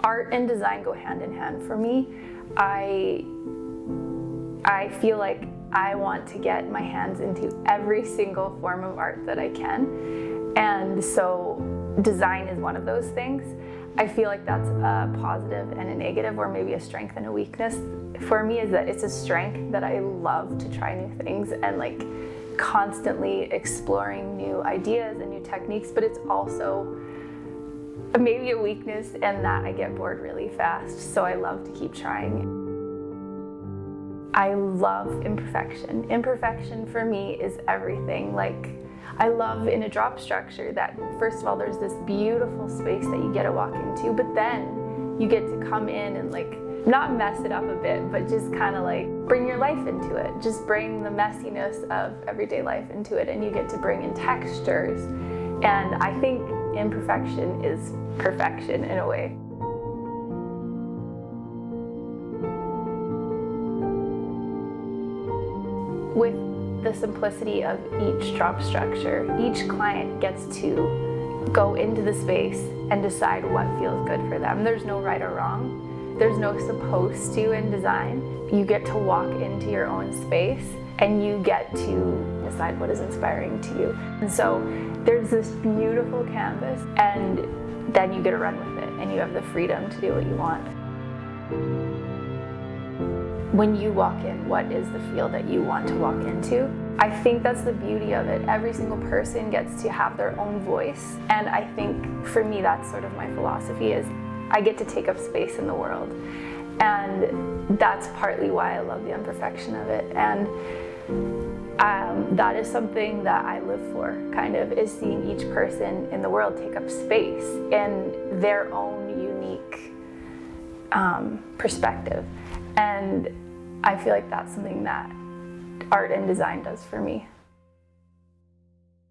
art and design go hand in hand for me. I feel like I want to get my hands into every single form of art that I can. And so design is one of those things. I feel like that's a positive and a negative, or maybe a strength and a weakness. For me, is that it's a strength that I love to try new things and like constantly exploring new ideas and new techniques, but it's also maybe a weakness in that I get bored really fast, so I love to keep trying. I love imperfection. Imperfection for me is everything. Like, I love in a drop structure that, first of all, there's this beautiful space that you get to walk into, but then you get to come in and like, not mess it up a bit, but just kind of like bring your life into it. Just bring the messiness of everyday life into it, and you get to bring in textures. And I think imperfection is perfection in a way. With the simplicity of each drop structure, each client gets to go into the space and decide what feels good for them. There's no right or wrong. There's no supposed to in design. You get to walk into your own space and you get to decide what is inspiring to you. And so there's this beautiful canvas, and then you get to run with it and you have the freedom to do what you want. When you walk in, what is the field that you want to walk into? I think that's the beauty of it. Every single person gets to have their own voice. And I think for me, that's sort of my philosophy, is I get to take up space in the world. And that's partly why I love the imperfection of it. And that is something that I live for, kind of, is seeing each person in the world take up space in their own unique perspective. And I feel like that's something that art and design does for me.